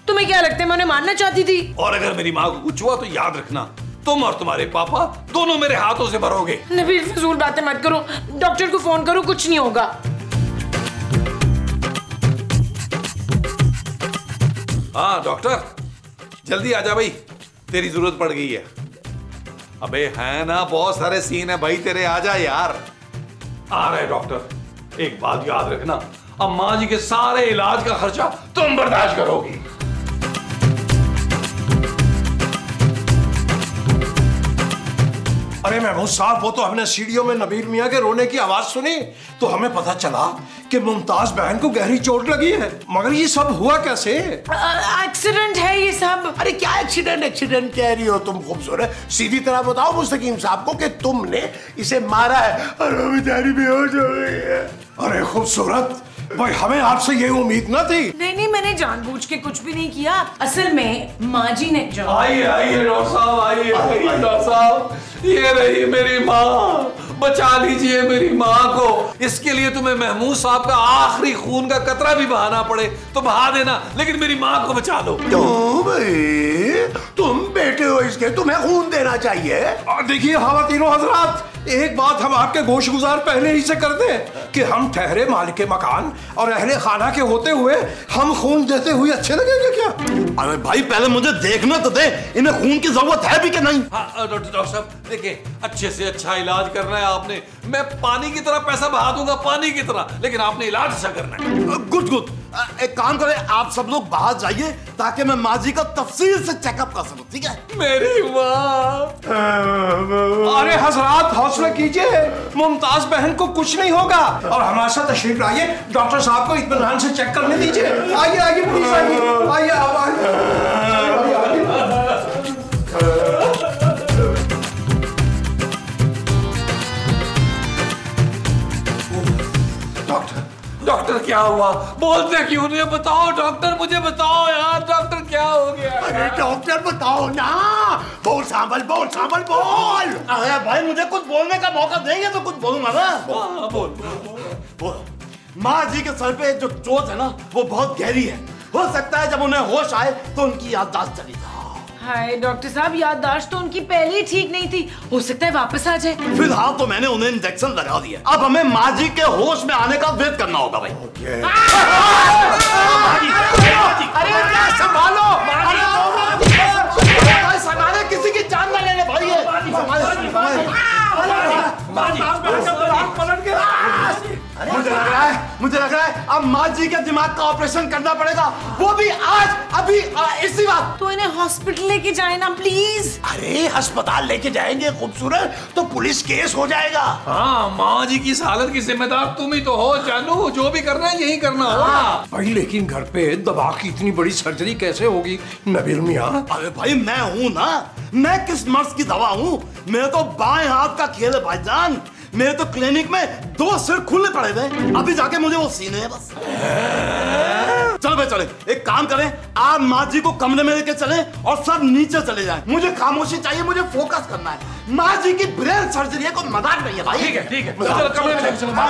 तुम्हें क्या लगता है मैं उन्हें मारना चाहती थी? और अगर मेरी माँ को कुछ हुआ तो याद रखना, तुम और तुम्हारे पापा दोनों मेरे हाथों से मरोगे। नबील फिजूल बातें मत करो, डॉक्टर को फोन करो, कुछ नहीं होगा। हाँ डॉक्टर, जल्दी आजा भाई, तेरी जरूरत पड़ गई है। अबे है ना, बहुत सारे सीन है भाई तेरे, आजा यार। आ रहे डॉक्टर। एक बात याद रखना, अब माँ जी के सारे इलाज का खर्चा तुम बर्दाश्त करोगी। अरे महमूद साहब, वो तो हमने सीढ़ियों में नबील मियाँ के रोने की आवाज सुनी तो हमें पता चला कि मुमताज बहन को गहरी चोट लगी है। मगर ये सब हुआ कैसे? एक्सीडेंट है ये सब। अरे क्या एक्सीडेंट एक्सीडेंट कह रही हो तुम खूबसूरत? सीधी तरह बताओ मुस्तकीम साहब को कि तुमने इसे मारा है और वो बेचारी बेहोश हो गई है। अरे खूबसूरत भाई, हमें आपसे ये उम्मीद ना थी। नहीं, मैंने जानबूझ के कुछ भी नहीं किया। असल में माँ जी ने जो आइए डॉक्टर साहब, आइए डॉक्टर साहब, ये रही मेरी माँ, बचा लीजिए मेरी माँ को। इसके लिए तुम्हें महमूद साहब का आखिरी खून का कतरा भी बहाना पड़े तो बहा देना, लेकिन मेरी माँ को बचा लो। क्यों भाई, तुम बेटे हो इसके, तुम्हें खून देना चाहिए। और देखिए ख़वातीनो हज़रात, एक बात हम आपके गोशगुजार पहले ही से कर दें कि हम ठहरे मालिक मकान और अहले खाना के होते हुए हम खून देते हुए अच्छे लगेंगे क्या? अरे भाई पहले मुझे देखना तो दे, इन्हें खून की जरूरत है भी कि नहीं। हाँ डॉक्टर साहब देखिए, अच्छे से अच्छा इलाज करना है आपने। मैं पानी की तरह पैसा बहा दूंगा, पानी की तरह, लेकिन आपने इलाज अच्छा करना है। गुड गुड, एक काम करें, आप सब लोग बाहर जाइए ताकि मैं माँ जी का तफसील से चेकअप कर सकूं, ठीक है? मेरी माँ। अरे हजरात हौसला कीजिए, मुमताज बहन को कुछ नहीं होगा। और हमारे साथ तशरीफ लाइए, डॉक्टर साहब को इत्मीनान से चेक करने दीजिए। आइए आइए प्लीज, आइए आप आइए। डॉक्टर क्या हुआ? बोलते क्यों नहीं? बताओ डॉक्टर, मुझे बताओ यार, डॉक्टर क्या हो गया? अरे डॉक्टर बताओ ना, बोल सांभल बोल सांभल बोल। अरे भाई मुझे कुछ बोलने का मौका देंगे तो कुछ बोलूंगा ना। बोल। माँ जी के सर पे जो चोट है ना वो बहुत गहरी है। हो सकता है जब उन्हें होश आए तो उनकी याददाश्त चली जाए। हाय डॉक्टर साहब, याददाश्त तो उनकी पहले ही ठीक नहीं थी, हो सकता है वापस आ जाए। फिलहाल तो मैंने उन्हें इंजेक्शन लगा दिया, अब हमें माँ जी के होश में आने का वेट करना होगा भाई। अरे संभालो, संभाले, किसी की जान ना लेने भाई। मुझे लग रहा है मुझे लग रहा है अब माँ जी के दिमाग का ऑपरेशन करना पड़ेगा, वो भी आज, अभी, इसी बात। तो इन्हें हॉस्पिटल लेके जाए ना प्लीज। अरे अस्पताल लेके जाएंगे खूबसूरत तो पुलिस केस हो जाएगा। हाँ, माँ जी की हालत की जिम्मेदार तुम ही तो हो जानू, जो भी करना है यही करना होगा। भाई लेकिन घर पे दबा की इतनी बड़ी सर्जरी कैसे होगी नबील मियाँ? अरे भाई मैं हूँ ना, मैं किस मर्ज की दवा हूँ? मेरे तो बाएं हाथ का खेल है भाईजान। मेरे तो क्लिनिक में 2 सिर खुले पड़े थे, अभी जाके मुझे वो सीने हैं बस। चलो भाई चले, एक काम करें, आप माँ जी को कमरे में लेके चले और सब नीचे चले जाएं। मुझे खामोशी चाहिए, मुझे फोकस करना है। माँ जी की ब्रेन सर्जरी है, कोई मजाक नहीं है भाई। ठीक है ठीक है, चलो कमरे में लेके चलो। माँ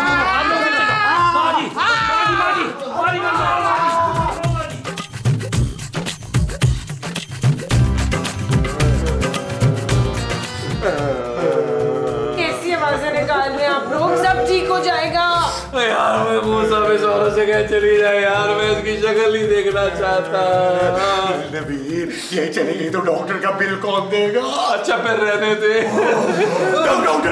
कैसी आवाजें निकाल रहे हैं आप लोग? सब ठीक हो जाएगा यार। मैं मूसा में जोरों से कह चली जाए यार, मैं उसकी शक्ल नहीं देखना चाहता। नबील ये चलेगी तो डॉक्टर का बिल कौन देगा? अच्छा फिर रहने दे। डॉक्टर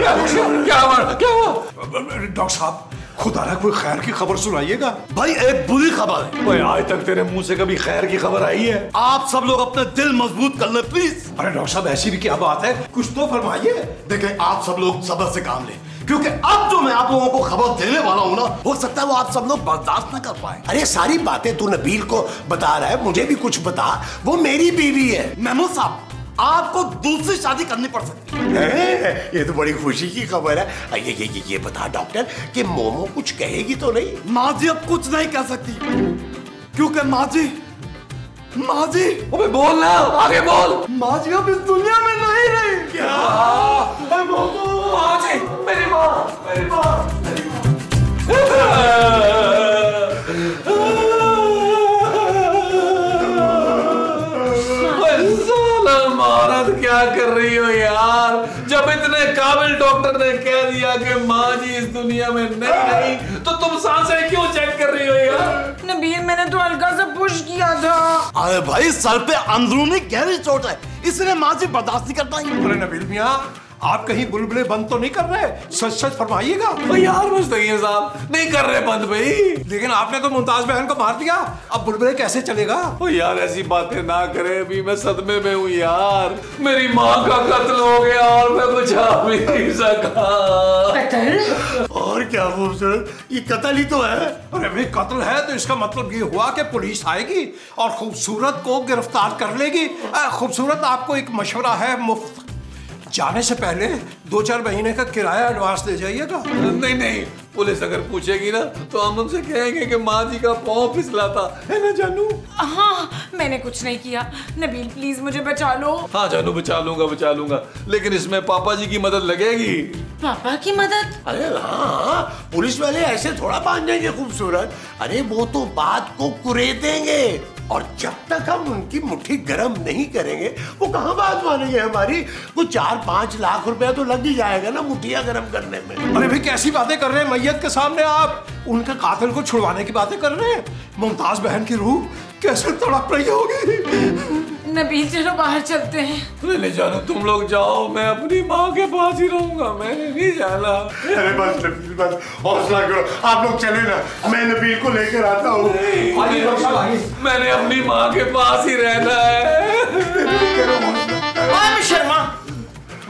क्या हुआ? डॉक्टर साहब खुदा ना कोई खैर की खबर सुनाइएगा। भाई एक बुरी खबर है। भाई आज तक तेरे मुंह से कभी खैर की खबर आई है? आप सब लोग अपने दिल मजबूत कर ले प्लीज। अरे डॉक्टर साहब ऐसी भी क्या बात है, कुछ तो फरमाइए। देखें आप सब लोग सब्र से काम लें, क्योंकि अब जो मैं आप लोगों को खबर देने वाला हूँ ना, हो सकता है वो आप सब लोग बर्दाश्त न कर पाए। अरे सारी बातें तू नबील को बता रहा है, मुझे भी कुछ बता। वो मेरी बीवी है। महमूद साहब आपको दूसरी शादी करनी पड़ सकती है। ये तो बड़ी खुशी की खबर है। ये बता डॉक्टर कि मोमो कुछ कहेगी तो नहीं? माँ जी अब कुछ नहीं कह सकती, क्योंकि माँ जी अबे बोल ना, आगे बोल। माँ जी अब इस दुनिया में नहीं रही। क्या? माँ जी, मेरी माँ, मेरी माँ। महाराज क्या कर रही हो यार? जब इतने काबिल डॉक्टर ने कह दिया कि माँ जी इस दुनिया में नहीं रही, तो तुम सांसें क्यों चेक कर रही हो यार? नबील मैंने तो हल्का सा पुश किया था। अरे भाई सर पे अंदरूनी गहरी चोट है, इसलिए माँ जी बर्दाश्त नहीं कर पाएंगी। अरे नबील मियाँ आप कहीं बुलबुले बंद तो नहीं कर रहे? सच सच फरमाइएगा। यार मुस्तकीम साहब नहीं कर रहे बंद भाई। लेकिन आपने तो मुमताज बहन को मार दिया, अब बुलबुले कैसे चलेगा? ओ यार ऐसी बातें ना करे, अभी मैं सदमे में हूँ यार। मेरी माँ का कत्ल हो गया और मैं बचा भी नहीं सका। और क्या खूबसूरत, ये कत्ल ही तो है। अरे भाई कत्ल है तो इसका मतलब ये हुआ कि पुलिस आएगी और खूबसूरत को गिरफ्तार कर लेगी। खूबसूरत आपको एक मशवरा है, मुफ्त जाने से पहले 2-4 महीने का किराया एडवांस दे जाइएगा। नहीं नहीं, पुलिस अगर पूछेगी ना तो हम उनसे कहेंगे कि माँ जी का पाँव फिसला था, है ना जानू? हाँ मैंने कुछ नहीं किया। नबील प्लीज मुझे बचा लो। हाँ जानू बचा लूंगा, लेकिन इसमें पापा जी की मदद लगेगी। पापा की मदद? अरे हाँ, पुलिस वाले ऐसे थोड़ा मान जाएंगे खूबसूरत। अरे वो तो बात को कुरेदेंगे और जब तक हम उनकी मुट्ठी गर्म नहीं करेंगे वो कहाँ बात मानेंगे हमारी। कुछ 4-5 लाख रुपया तो लग ही जाएगा ना मुट्ठियाँ गर्म करने में। अरे भाई कैसी बातें कर रहे हैं मैयत के सामने आप? उनके कातिल को छुड़वाने की बातें कर रहे हैं। मुमताज बहन की रूह कैसे तड़प रही होगी। नबील चलो बाहर चलते हैं। नहीं जानू तुम लोग जाओ, मैं अपनी माँ के पास ही रहूंगा, मैंने नहीं जाना। अरे बस नबील बस हौसला करो, आप लोग चले ना, मैं नबील को लेकर आता हूँ। मैंने अपनी माँ के पास ही रहना है। शर्मा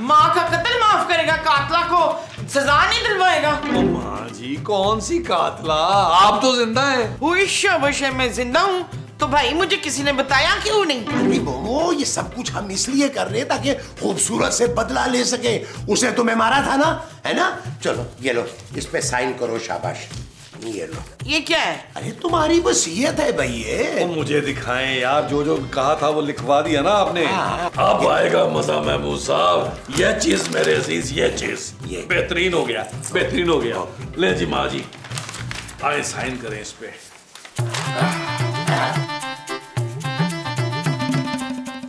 माँ का कत्ल माफ करेगा, कातला को सजा नहीं दिलवाएगा। माँ जी कौन सी कातला, आप तो जिंदा है। शाबाश मैं जिंदा हूँ, तो भाई मुझे किसी ने बताया क्यों नहीं? अरे मोमो ये सब कुछ हम इसलिए कर रहे हैं ताकि खूबसूरत से बदला ले सके। उसे तुम्हें मारा था ना, है ना? चलो ये लो, इस पे साइन करो, शाबाश। ये लो। ये क्या है? अरे तुम्हारी वसीयत है भाई ये। मुझे दिखाएं यार, जो जो कहा था वो लिखवा दिया ना आपने। अब आएगा मजा महमूद साहब। ये चीज मेरे अजीज, ये चीज ये बेहतरीन हो गया, बेहतरीन हो गया। ले जी माँ जी, आए साइन करें इस पे।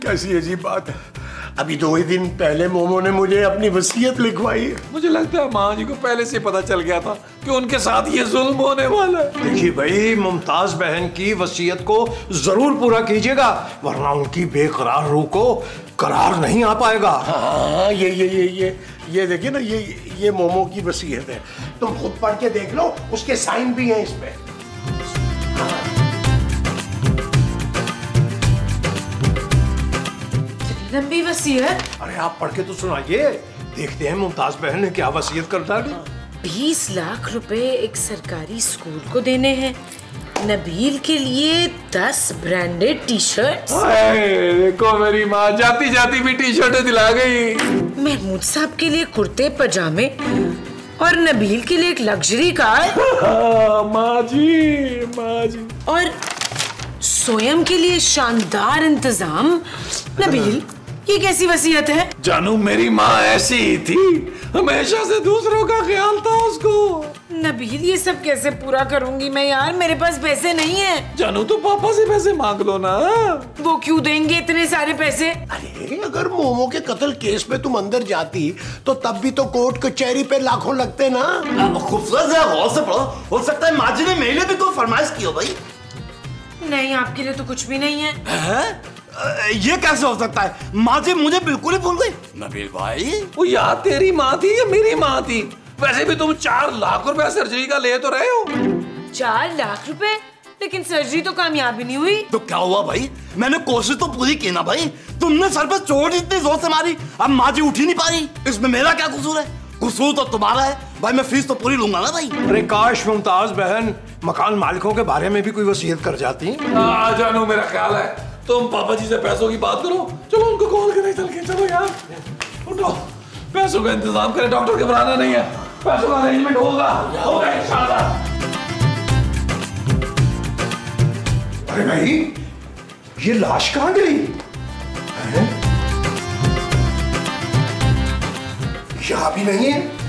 कैसी अजीब बात है, अभी 2 ही दिन पहले मोमो ने मुझे अपनी वसीयत लिखवाई है। मुझे लगता है माँ जी को पहले से पता चल गया था कि उनके साथ ये जुल्म होने वाला है। देखिए भाई, मुमताज बहन की वसीयत को जरूर पूरा कीजिएगा, वरना उनकी बेकरार रूह को करार नहीं आ पाएगा। हाँ ये देखिए ना, ये मोमो की वसीयत है, तुम खुद पढ़ के देख लो, उसके साइन भी हैं इसमें। लंबी वसीयत? अरे आप पढ़ के तो सुनाइए, देखते हैं मुमताज बहन ने क्या वसीयत कर डाली। 20 लाख रुपए एक सरकारी स्कूल को देने हैं, नबील के लिए 10 ब्रांडेड टी शर्ट। देखो मेरी माँ जाती जाती भी टी शर्टें दिला गई। महमूद साहब के लिए कुर्ते पजामे और नबील के लिए एक लग्जरी कार। माँ जी। और सोयम के लिए शानदार इंतजाम। नबील, ये कैसी वसीयत है? जानू मेरी माँ ऐसी ही थी, हमेशा से दूसरों का ख्याल था उसको। नबील, ये सब कैसे पूरा करूंगी मैं यार, मेरे पास पैसे नहीं है। जानू तो पापा से पैसे मांग लो ना। वो क्यों देंगे इतने सारे पैसे? अरे अगर मोमो के कत्ल केस में तुम अंदर जाती तो तब भी तो कोर्ट कचहरी पे लाखों लगते ना। खूबसूरत है, गौर से पढ़ो, हो सकता है माँ जी ने मेरे लिए भी कोई फरमाइश की हो भाई। नहीं, आपके लिए तो कुछ भी नहीं है। ये कैसे हो सकता है? माँ जी मुझे बिल्कुल ही भूल गई। नबील भाई, वो या तेरी माँ थी या मेरी माँ थी। वैसे भी तुम 4 लाख रुपया सर्जरी का ले तो रहे हो। 4 लाख रुपए? लेकिन सर्जरी तो कामयाब ही नहीं हुई। तो क्या हुआ भाई, मैंने कोशिश तो पूरी की ना भाई। तुमने सर पे चोट इतनी जोर से मारी, अब माँ जी उठ ही नहीं पा रही। इसमें मेरा क्या कसूर है? कसूर तो तुम्हारा है भाई, मैं फीस तो पूरी लूंगा ना भाई। अरे काश मुमताज बहन मकान मालिकों के बारे में भी कोई वसीयत कर जाती। जानू मेरा ख्याल है तुम पापा जी से पैसों की बात करो, चलो उनको कॉल करें चल के। चलो यार उठो, पैसों का इंतजाम करें, डॉक्टर के बनाना नहीं है, पैसों का अरेंजमेंट होगा इंशाल्लाह। अरे भाई, ये लाश कहाँ गई? यहाँ भी नहीं है।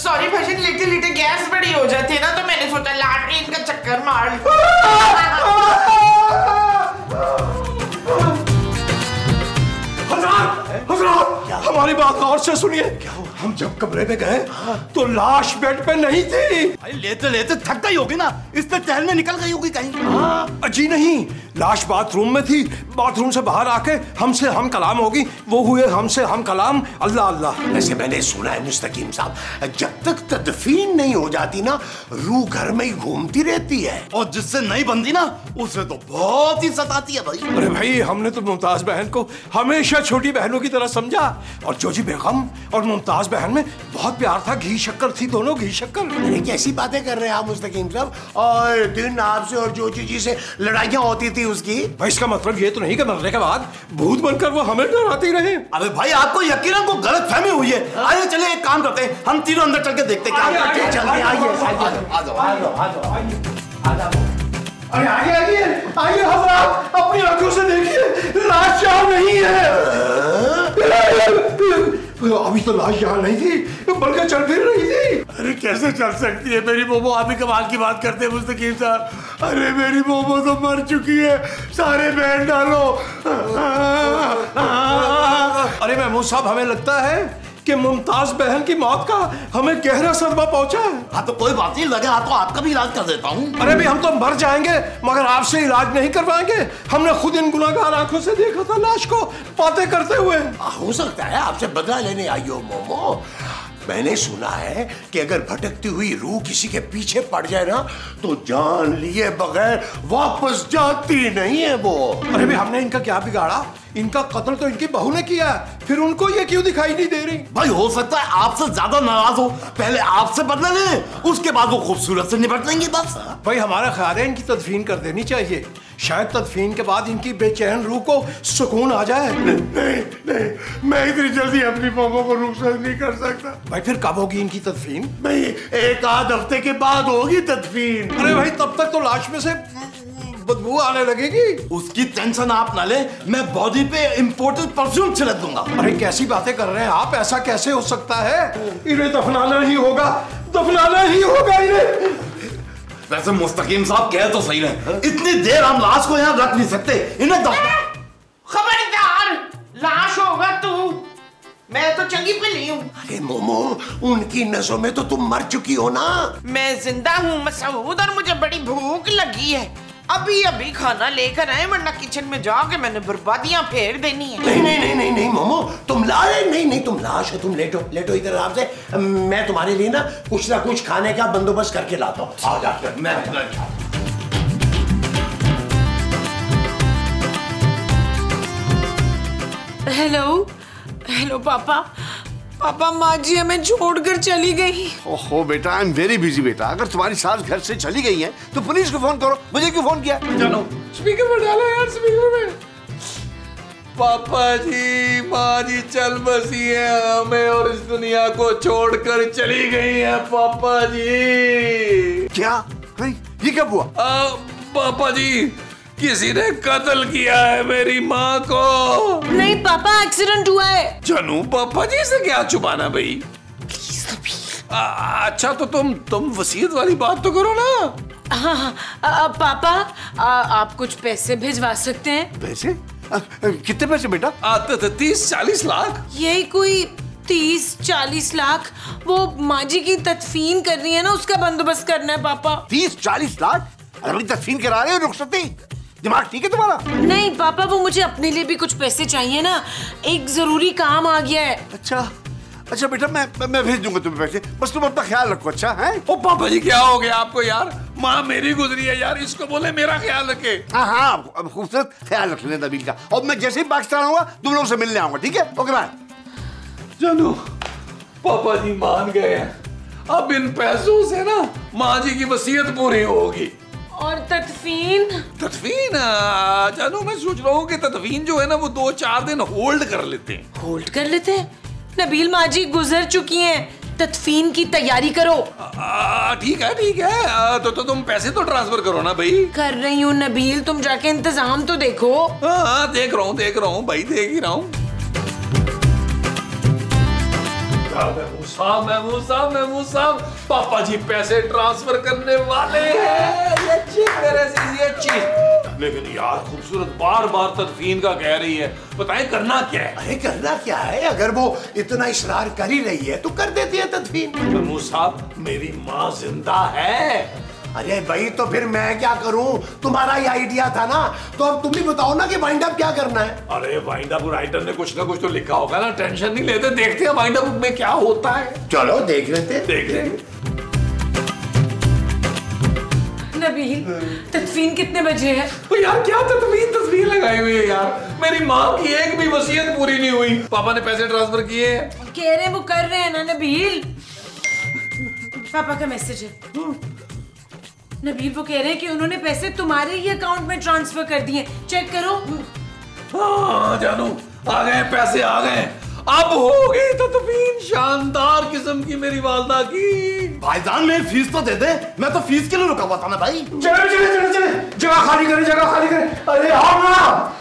सॉरी भाईजान, लेटे लेटे गैस बड़ी हो जाती है ना, तो मैंने सोचा लैट्रिन का चक्कर मार लूं। हजरात, हमारी बात गौर से सुनिए। हम जब कमरे में गए तो लाश बेड पे नहीं थी। भाई लेते लेते थक गई होगी ना, इसलिए टहलने निकल गई होगी कहीं। जी नहीं, लाश बाथरूम में थी, बाथरूम से बाहर आके हमसे हम कलाम होगी, वो हुए हमसे हम कलाम। अल्लाह अल्लाह। वैसे मैंने सुना है मुस्तकीम साहब, जब तक तदफीन नहीं हो जाती ना, रूह घर में ही घूमती रहती है। और जिससे नहीं बनती ना, उसे तो बहुत ही सताती है भाई। अरे भाई, हमने तो मुमताज बहन को हमेशा छोटी बहनों की तरह समझा, और जोजी बेगम और मुमताज बहन में बहुत प्यार था, घी शक्कर थी दोनों, घी शक्कर। अरे कैसी बातें कर रहे हैं आप मुस्तकीम साहब, और दिन आपसे और जोजी जी से लड़ाइयाँ होती थी उसकी। भाई इसका मतलब ये तो नहीं कि मरने के बाद भूत बनकर वो हमें डराती रहे। अरे भाई आपको यकीनन को गलत फहमी हुई है। आइए चलिए एक काम करते हैं, हम तीनों अंदर चल के देखते हैं क्या होता है। जल्दी आइए। अरे आइए आइए आइए हजरात, अपनी आंखों से देखिए, लाश यहाँ नहीं है। अभी तो लाश यहाँ नहीं थी, बल्कि चल फिर रही थी। अरे कैसे चल सकती है मेरी मोमो? आप ही कमाल की बात करते हैं मुस्तकीम साहब। अरे मेरी मोमो तो मर चुकी है, सारे बैठ डालो। अरे महमूद साहब, हमें लगता है कि मुमताज बहन की मौत का हमें गहरा सदमा पहुंचा है। हाँ तो कोई बात नहीं, लगे हाथ तो आपका भी इलाज कर देता हूँ। अरे भी हम तो मर जाएंगे मगर आपसे इलाज नहीं करवाएंगे। हमने खुद इन गुनाहगार आंखों से देखा था लाश को बातें करते हुए। हो सकता है आपसे बदला लेने आई हो मोमो। मैंने सुना है कि अगर भटकती हुई रूह किसी के पीछे पड़ जाए ना, तो जान लिए बगैर वापस जाती नहीं है वो। अरे भी हमने इनका क्या बिगाड़ा? इनका कत्ल तो इनकी बहू ने किया, फिर उनको ये क्यों दिखाई नहीं दे रही? भाई हो सकता है आपसे ज्यादा नाराज हो, पहले आपसे बदला ले, उसके बाद वो खूबसूरत से निपट लेंगे बस। भाई हमारा ख्याल है इनकी तदफीन कर देनी चाहिए, शायद तदफीन के बाद इनकी बेचैन रूह को सुकून आ जाए। नहीं, मैं इतनी जल्दी अपनी मोमो को रुखसत नहीं कर सकता। भाई फिर कब होगी इनकी तदफीन? भाई 1 हफ्ते के बाद होगी तदफीन। अरे भाई तब तक तो लाश में से बदबू आने लगेगी। उसकी टेंशन आप ना ले, मैं बॉडी पे इंपोर्टेड परफ्यूम छिड़क दूंगा। अरे कैसी बातें कर रहे हैं आप, ऐसा कैसे हो सकता है? इन्हें दफनाना ही होगा, दफनाना ही होगा इन्हें। वैसे मुस्तकीम साहब कह तो सही रहे, इतनी देर हम लाश को यहाँ रख नहीं सकते, इन्हें खबरदार, लाश होगा तू, मैं तो चंगी पली हूँ। अरे मोमो, उनकी नसों में तो तुम मर चुकी हो ना। मैं जिंदा हूँ मसूद, और मुझे बड़ी भूख लगी है। अभी अभी खाना लेकर आए, वरना किचन में जाके मैंने बर्बादियां फेर देनी है। नहीं नहीं नहीं नहीं नहीं मोमो, तुम नहीं तुम लाश हो, तुम लेटो लेटो इधर आराम से। मैं तुम्हारे लिए ना कुछ खाने का बंदोबस्त करके लाता हूँ। आ जा, मैं हेलो हेलो पापा। पापा, माँ जी हमें छोड़कर चली गई। ओहो बेटा, आई एम वेरी बिजी बेटा। अगर तुम्हारी सास घर से चली गई है तो पुलिस को फोन करो, मुझे क्यों फोन किया? जानो स्पीकर पर डालो यार, स्पीकर में। पापा जी माँ जी चल बसी है हमें और इस दुनिया को छोड़कर चली गई है पापा जी। क्या? नहीं, ये कब हुआ? पापा जी किसी ने कत्ल किया है मेरी माँ को। नहीं पापा, एक्सीडेंट हुआ है। जानू पापा जी से क्या छुपाना भाई? अच्छा तो तुम वसीयत वाली बात तो करो ना। हाँ, पापा आप कुछ पैसे भिजवा सकते हैं? पैसे? कितने पैसे बेटा? 30-40 लाख। यही कोई 30-40 लाख। वो माँ जी की तदफीन कर रही है ना, उसका बंदोबस्त करना है पापा। 30-40 लाख? अरे तदफीन करा रहे हो रुखसती? दिमाग ठीक है तुम्हारा? नहीं पापा, वो मुझे अपने लिए भी कुछ पैसे चाहिए ना, एक जरूरी काम आ गया है। अच्छा बेटा, मैं भेज दूंगा तुम्हें पैसे, बस तुम अपना ख्याल रखो। अच्छा है? ओ पापा जी क्या हो गया आपको यार? माँ मेरी गुजरी है यार, इसको बोले मेरा ख्याल रखे। हाँ, अब खूबसूरत ख्याल रख लेना नबील का। और मैं जैसे ही पाकिस्तान आऊंगा तुम लोगों से मिलने आऊंगा, ठीक है? Okay bye. जानू पापा जी मान गए हैं, अब इन पैसों से ना माँ जी की वसीयत पूरी होगी। और तदफीन जानू मैं सोच रहा हूँ कि तदफीन जो है ना वो 2-4 दिन होल्ड कर लेते हैं। होल्ड कर लेते हैं? नबील माँ जी गुजर चुकी हैं, तदफीन की तैयारी करो। ठीक है तो तुम पैसे तो ट्रांसफर करो ना भाई। कर रही हूँ नबील, तुम जाके इंतजाम तो देखो। हाँ देख रहा हूँ भाई, देख ही रहा हूँ। महमूद साहब पापा जी पैसे ट्रांसफर करने वाले हैं। ये चीज लेकिन यार खूबसूरत बार तदफीन का कह रही है, बताएं करना क्या है? अरे करना क्या है, अगर वो इतना इशरार कर ही रही है तो कर देती है तदफीन। महमूद साहब मेरी माँ जिंदा है। अरे भाई तो फिर मैं क्या करूं? तुम्हारा ही आइडिया था ना, तो अब तुम ही बताओ ना कि वाइंड अप क्या करना है। अरे वाइंड अप राइटर ने कुछ ना कुछ तो लिखा होगा ना, टेंशन नहीं लेते, देखते हैं वाइंड अप में क्या होता है। चलो देख लेते। नबील, तदफीन कितने बजे है? यार क्या तस्वीर लगाई हुई है यार, मेरी माँ की एक भी वसीयत पूरी नहीं हुई। पापा ने पैसे ट्रांसफर किए हैं, कह रहे हैं वो कर रहे हैं ना नबील। पापा का मैसेज है। नबील वो कह रहे हैं कि उन्होंने पैसे तुम्हारे ही अकाउंट में ट्रांसफर कर दिए, चेक करो। हाँ जानू आ गए पैसे, आ गए। अब हो गई तदफीन शानदार किस्म की मेरी वालदा की। भाईजान मेरी फीस तो दे दे, मैं तो फीस के लिए रुका हुआ था ना भाई। चले जगह खाली करें। अरे आओ ना,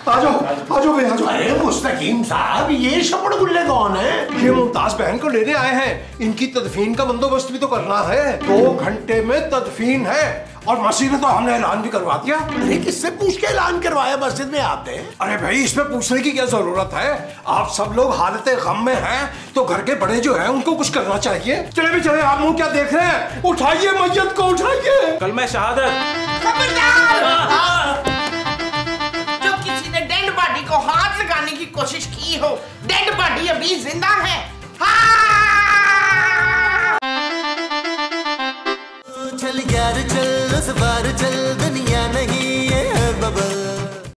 आ जाओ भाई आ जाओ। अरे मुस्तकीम साहब, ये शपड़ गुल्ले कौन है? ये मुमताज बहन को लेने आए हैं, इनकी तदफीन का बंदोबस्त भी तो करना है। 2 घंटे में तदफीन है और मस्जिद में तो हमने ऐलान भी करवा दिया। अरे किससे पूछ के ऐलान करवाया मस्जिद में आपने? अरे भाई इसमें पूछने की क्या जरूरत है, आप सब लोग हालत गम में हैं तो घर के बड़े जो हैं उनको कुछ करना चाहिए। चले आप मुंह क्या देख रहे हैं, उठाइए मैयत को, उठाइए। कल मैं शहादत। जो किसी ने डेड बॉडी को हाथ लगाने की कोशिश की हो, डेड बॉडी अभी जिंदा है। चल यार चल, उस बार चल, दुनिया नहीं